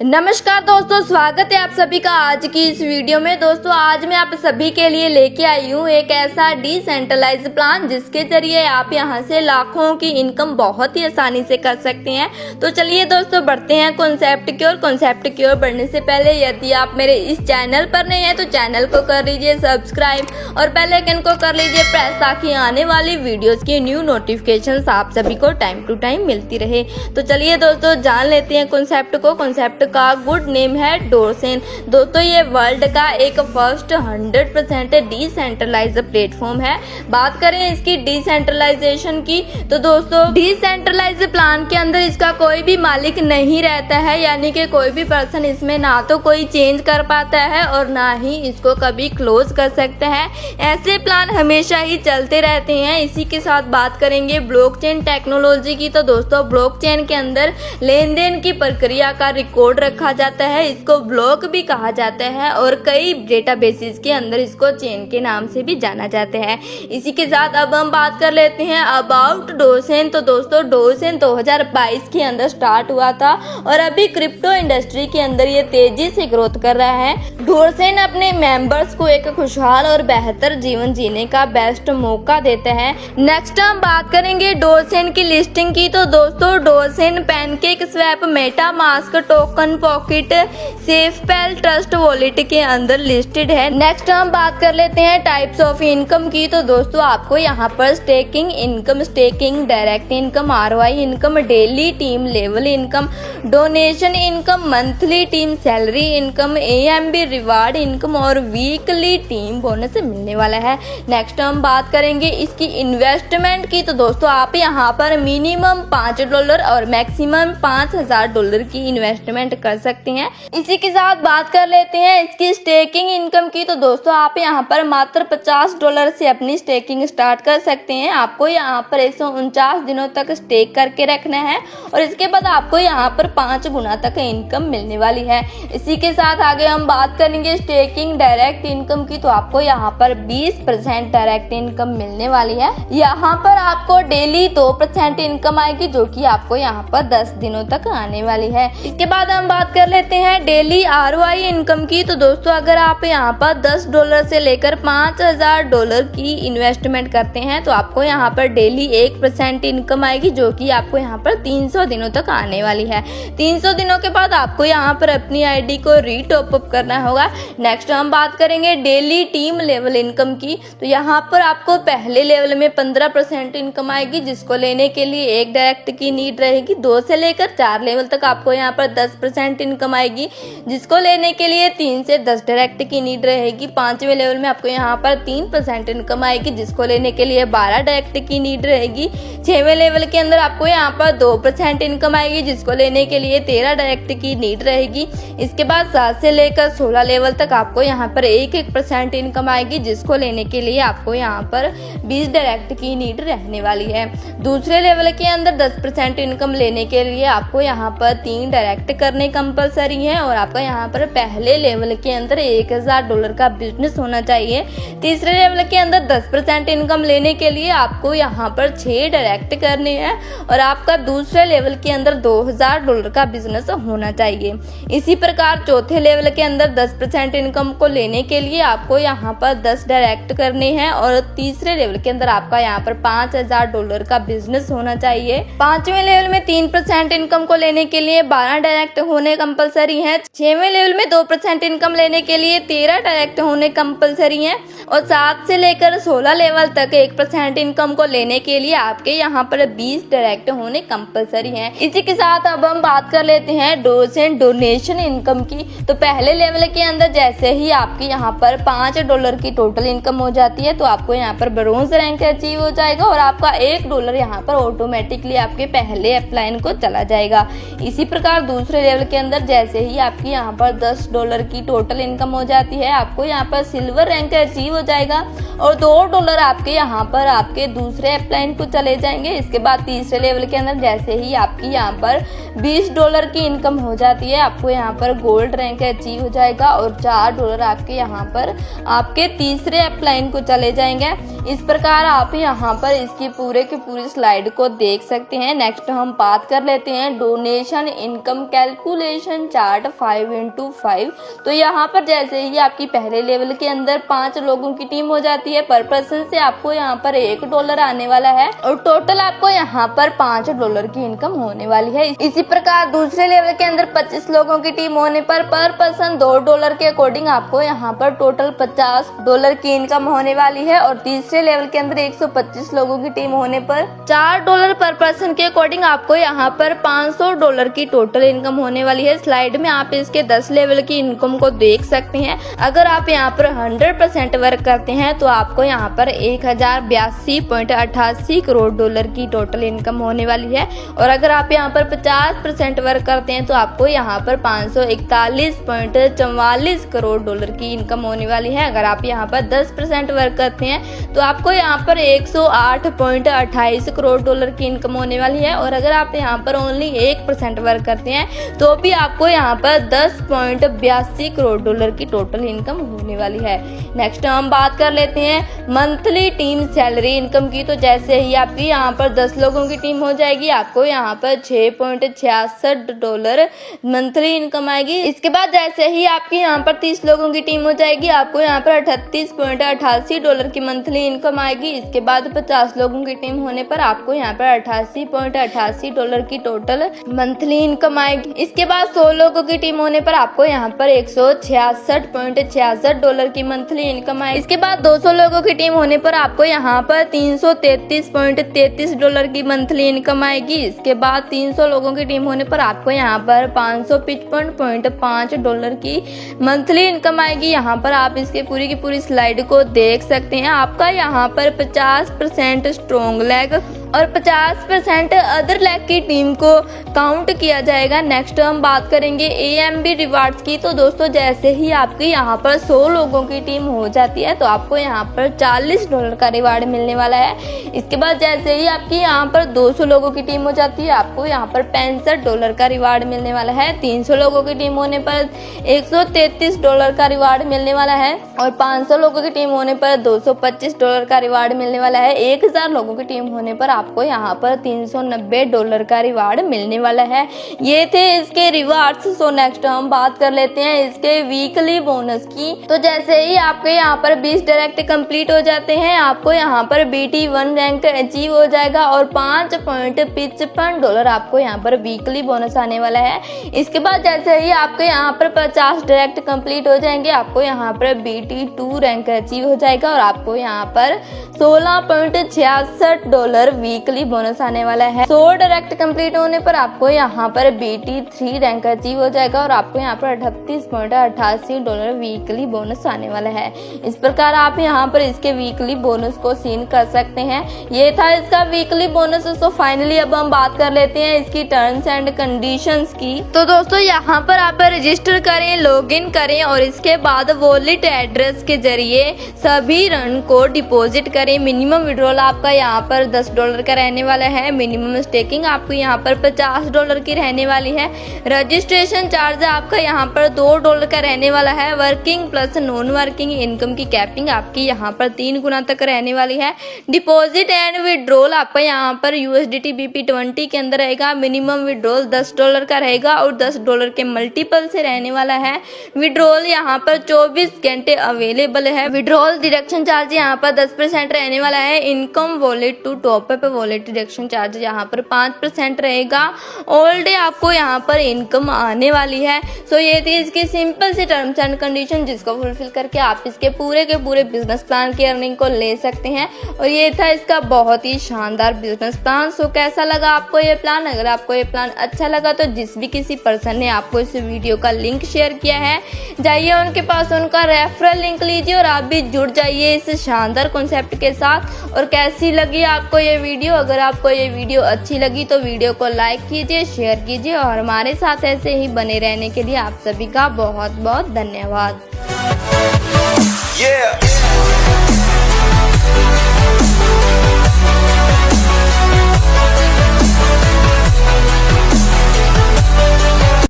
नमस्कार दोस्तों, स्वागत है आप सभी का आज की इस वीडियो में। दोस्तों आज मैं आप सभी के लिए लेके आई हूँ एक ऐसा डिसेंट्रलाइज प्लान जिसके जरिए आप यहाँ से लाखों की इनकम बहुत ही आसानी से कर सकते हैं। तो चलिए दोस्तों बढ़ते हैं कॉन्सेप्ट की ओर। कॉन्सेप्ट की ओर बढ़ने से पहले यदि आप मेरे इस चैनल पर नए हैं तो चैनल को कर लीजिए सब्सक्राइब और बेल आइकन को कर लीजिए प्रेस, ताकि आने वाली वीडियोस की न्यू नोटिफिकेशंस आप सभी को टाइम टू टाइम मिलती रहे। तो चलिए दोस्तों जान लेते हैं कॉन्सेप्ट को। कॉन्सेप्ट का गुड नेम है डोरसेन। दोस्तों ये वर्ल्ड का एक फर्स्ट 100% डिसेंट्रलाइज प्लेटफॉर्म है। बात करें इसकी डिसेंट्रलाइजेशन की तो दोस्तों डिसेंट्रलाइज प्लान के अंदर इसका कोई भी मालिक नहीं रहता है, यानी कि कोई भी पर्सन इसमें ना तो कोई चेंज कर पाता है और ना ही इसको कभी क्लोज कर सकते हैं। ऐसे प्लान हमेशा ही चलते रहते हैं। इसी के साथ बात करेंगे ब्लॉकचेन टेक्नोलॉजी की। तो दोस्तों ब्लॉकचेन के अंदर लेन देन की प्रक्रिया का रिकॉर्ड रखा जाता है, इसको ब्लॉक भी कहा जाता है और कई डेटाबेसेस के अंदर इसको चेन के नाम से भी जाना जाता है। इसी के साथ अब हम बात कर लेते हैं अबाउट डोरसेन। तो दोस्तों डोरसेन 2022 के अंदर स्टार्ट हुआ था और अभी क्रिप्टो इंडस्ट्री के अंदर ये तेजी से ग्रोथ कर रहा है। डोरसेन अपने मेंबर्स को एक खुशहाल और बेहतर जीवन जीने का बेस्ट मौका देता है। नेक्स्ट हम बात करेंगे डोरसेन की लिस्टिंग की। तो दोस्तों डोरसेन pancake swap, MetaMask, token pocket, SafePal trust wallet के अंदर लिस्टेड है। नेक्स्ट हम बात कर लेते हैं टाइप्स ऑफ इनकम की। तो दोस्तों आपको यहाँ पर staking income, staking, direct income, ROI income, daily team level income, donation income, monthly team salary income, AMB reward income और वीकली टीम बोनस मिलने वाला है। नेक्स्ट हम बात करेंगे इसकी इन्वेस्टमेंट की। तो दोस्तों आप यहाँ पर मिनिमम $5 और मैक्सिमम $5000 की इन्वेस्टमेंट कर सकते हैं। इसी के साथ बात कर लेते हैं इसकी स्टेकिंग इनकम की। तो दोस्तों आप यहाँ पर मात्र $50 से अपनी स्टेकिंग स्टार्ट कर सकते हैं। आपको यहाँ पर 149 दिनों तक स्टेक करके रखना है और इसके बाद आपको यहाँ पर 5 गुना तक इनकम मिलने वाली है। इसी के साथ आगे हम बात करेंगे स्टेकिंग डायरेक्ट इनकम की। तो आपको यहाँ पर 20% डायरेक्ट इनकम मिलने वाली है। यहाँ पर आपको डेली 2% इनकम आएगी, जो कि आपको यहाँ पर 10 दिनों तक आने वाली है। इसके बाद हम बात कर लेते हैं डेली आरओआई इनकम की। तो दोस्तों अगर आप यहाँ पर $10 से लेकर $5000 की इन्वेस्टमेंट करते हैं तो आपको यहाँ पर डेली 1% इनकम आएगी, जो कि आपको यहाँ पर 300 दिनों तक आने वाली है। 300 दिनों के बाद आपको यहाँ पर अपनी आईडी को रीटॉप अप करना होगा। नेक्स्ट हम बात करेंगे डेली टीम लेवल इनकम की। तो यहाँ पर आपको पहले लेवल में 15% इनकम आएगी, जिसको लेने के लिए एक डायरेक्ट की नीड रहेगी। 2 से लेकर 4 लेवल तक आपको यहाँ पर 10% इनकम आएगी, जिसको लेने के लिए 3 से 10 डायरेक्ट की नीड रहेगी। 5वें लेवल में आपको यहाँ पर 3% इनकम आएगी, जिसको लेने के लिए 12 डायरेक्ट की नीड रहेगी। 6वें लेवल के अंदर आपको यहाँ पर 2% इनकम आएगी, जिसको लेने के लिए 13 डायरेक्ट की नीड रहेगी। इसके बाद 7 से लेकर 16 लेवल तक आपको यहाँ पर 1% इनकम आएगी, जिसको लेने के लिए आपको यहाँ पर 20 डायरेक्ट की नीड रहने वाली है। दूसरे लेवल के अंदर 10% इनकम लेने के लिए आपको यहाँ पर 3 डायरेक्ट करने कंपलसरी है और आपका यहाँ पर पहले लेवल के अंदर $1000 का बिजनेस होना चाहिए। तीसरे लेवल के अंदर 10% इनकम लेने के लिए आपको यहाँ पर 6 डायरेक्ट करने हैं और आपका दूसरे लेवल के अंदर $2000 का बिजनेस होना चाहिए। इसी प्रकार चौथे लेवल के अंदर 10% इनकम को लेने के लिए आपको यहाँ पर 10 डायरेक्ट करने हैं और तीसरे लेवल के अंदर आपका यहाँ पर $5000 का बिजनेस होना चाहिए। 5वें लेवल में 3% इनकम को लेने के लिए 12 डायरेक्ट होने कंपलसरी है। 6वें लेवल में 2% इनकम लेने के लिए 13 डायरेक्ट होने कंपलसरी है और 7 से लेकर 16 लेवल तक 1% इनकम को लेने के लिए आपके यहाँ पर 20 डायरेक्ट होने कंपलसरी है। इसी के साथ अब हम बात कर लेते हैं डोरसेन डोनेशन इनकम की। तो पहले लेवल के अंदर जैसे ही आपकी यहाँ पर $5 की टोटल इनकम हो जाती है तो आपको यहाँ पर ब्रोंज रैंक अचीव हो जाएगा और आपका $1 यहाँ पर ऑटोमेटिकली आपके पहले अपलाइन को चला जाएगा। इसी प्रकार दूसरे लेवल के अंदर जैसे ही आपकी यहाँ पर $10 की टोटल इनकम हो जाती है आपको यहाँ पर सिल्वर रैंक अचीव हो जाएगा और $2 आपके यहाँ पर आपके दूसरे अपलाइन को चले जाएंगे। इसके बाद तीसरे लेवल के अंदर जैसे ही आपकी यहाँ पर $20 की इनकम हो जाती है आपको यहाँ पर गोल्ड रैंक अचीव हो जाएगा और $4 आपके यहाँ पर आपके तीसरे अपलाइन को चले जाएंगे। इस प्रकार आप यहाँ पर इसकी पूरे की पूरी स्लाइड को देख सकते हैं। नेक्स्ट हम बात कर लेते हैं donation income calculation calculation chart 5x5। तो यहाँ पर जैसे ही आपकी पहले लेवल के अंदर 5 लोगों की टीम हो जाती है, पर पर्सन से आपको यहाँ पर $1 आने वाला है और टोटल आपको यहाँ पर $5 की इनकम होने वाली है। इसी प्रकार दूसरे लेवल के अंदर 25 लोगों की टीम होने पर पर्सन $2 के अकॉर्डिंग आपको यहाँ पर टोटल $50 की इनकम होने वाली है। और तीसरे लेवल के अंदर 125 लोगों की टीम होने पर $4 पर पर्सन के अकॉर्डिंग आपको यहाँ पर $500 की टोटल इनकम होने वाली है। स्लाइड में आप इसके 10 लेवल की इनकम को देख सकते हैं। अगर आप यहाँ पर 100% वर्क करते हैं तो आपको यहाँ पर 1082.88 करोड़ डॉलर की टोटल इनकम होने वाली है। और अगर आप यहाँ पर 50% वर्क करते हैं तो आपको यहाँ पर 541.44 करोड़ डॉलर की इनकम होने वाली है। अगर आप यहाँ पर 10% वर्क करते हैं तो आपको यहाँ पर 108.28 करोड़ डॉलर की इनकम होने वाली है। और अगर आप यहाँ पर ओनली 1% वर्क करते हैं तो भी आपको यहाँ पर 10.82 करोड़ डॉलर की टोटल इनकम होने वाली है। नेक्स्ट हम बात कर लेते हैं मंथली टीम सैलरी इनकम की। तो जैसे ही आपकी यहाँ पर 10 लोगों की टीम हो जाएगी आपको यहाँ पर $6.66 मंथली इनकम आएगी। इसके बाद जैसे ही आपकी यहाँ पर 30 लोगों की टीम हो जाएगी आपको यहाँ पर $38.88 की मंथली इनकम आएगी। इसके बाद 50 लोगों की टीम होने पर आपको यहाँ पर $88.88 की टोटल मंथली इनकम आएगी। इसके बाद 100 लोगों की टीम होने पर आपको यहाँ पर $166.66 की मंथली इनकम आएगी। इसके बाद 200 लोगों की टीम होने पर आपको यहाँ पर $333.33 की मंथली इनकम आएगी। इसके बाद 300 लोगों की टीम होने पर आपको यहाँ पर $555.5 की मंथली इनकम आएगी। यहाँ पर आप इसके पूरी की पूरी स्लाइड को देख सकते हैं। आपका यहाँ पर 50% स्ट्रॉन्ग लेग और 50% अदर लेग की टीम को काउंट किया जाएगा। नेक्स्ट हम बात करेंगे AMB रिवार्ड्स की। तो दोस्तों जैसे ही आपकी यहाँ पर 100 लोगों की टीम हो जाती है तो आपको यहाँ पर $40 का रिवार्ड मिलने वाला है। इसके बाद जैसे ही आपकी यहाँ पर 200 लोगों की टीम हो जाती है आपको यहाँ पर $65 का रिवार्ड मिलने वाला है। 300 लोगों की टीम होने पर $133 का रिवार्ड मिलने वाला है और 500 लोगों की टीम होने पर $225 का रिवार्ड मिलने वाला है। 1000 लोगों की टीम होने पर आपको यहाँ पर $390 का रिवार्ड मिलने वाला है। ये थे इसके रिवार्ड्स। सो नेक्स्ट हम बात कर लेते हैं इसके वीकली बोनस की। तो जैसे ही आपके यहाँ पर 20 डायरेक्ट कंप्लीट हो जाते हैं आपको यहाँ पर BT1 रैंक अचीव हो जाएगा और $5.55 आपको यहाँ पर वीकली बोनस आने वाला है। इसके बाद जैसे ही आपके यहाँ पर 50 डायरेक्ट कंप्लीट हो जाएंगे आपको यहाँ पर BT2 रैंक अचीव हो जाएगा और आपको यहाँ पर $16.66 वीकली बोनस आने वाला है। 100 डायरेक्ट कंप्लीट होने पर आपको यहाँ पर BT3 रैंक अचीव हो जाएगा और आपको यहाँ पर $38.88 वीकली बोनस आने वाला है। इस प्रकार आप यहाँ पर इसके वीकली बोनस को सीन कर सकते हैं। ये था इसका वीकली बोनस। तो फाइनली अब हम बात कर लेते हैं इसकी टर्म्स एंड कंडीशंस की। तो दोस्तों यहाँ पर आप रजिस्टर करें, लॉगिन करें और इसके बाद वॉलेट एड्रेस के जरिए सभी रन को डिपॉजिट करें। मिनिमम विड्रॉल आपका यहाँ पर $10 का रहने वाला है। मिनिमम स्टेकिंग आपको यहाँ पर $50 की रहने वाली है। रजिस्ट्रेशन चार्ज आपका यहाँ पर $2 का रहने वाला है। Working plus non working income की कैपिंग आपकी यहाँ पर 3 गुना तक रहने वाली है। डिपॉजिट एंड विड्रॉल आपका यहाँ पर USDT BP20 के अंदर रहेगा। मिनिमम विड्रॉल $10 का रहेगा और $10 के मल्टीपल से रहने वाला है। विड्रॉल यहाँ पर 24 घंटे अवेलेबल है। विड्रॉल डिडक्शन चार्ज यहाँ पर 10% रहने वाला है। Income wallet to top up wallet deduction charge यहाँ पर 5% रहेगा। ऑल डे आपको यहाँ पर इनकम आने वाली है। सो ये थी इसकी सिंपल सी टर्म्स एंड कंडीशन जिसको फुलफिल करके आप इसके पूरे के पूरे बिजनेस प्लान की अर्निंग को ले सकते हैं। और ये था इसका बहुत ही शानदार बिजनेस प्लान। सो कैसा लगा आपको ये प्लान? अगर आपको ये प्लान अच्छा लगा तो जिस भी किसी पर्सन ने आपको इस वीडियो का लिंक शेयर किया है जाइए उनके पास उनका रेफरल लिंक लीजिए और आप भी जुड़ जाइए इस शानदार कॉन्सेप्ट के साथ। और कैसी लगी आपको ये वीडियो? अगर आपको ये वीडियो अच्छी लगी तो वीडियो को लाइक कीजिए, शेयर कीजिए और हमारे साथ ऐसे ही बने रहने के लिए आप सभी का बहुत बहुत धन्यवाद।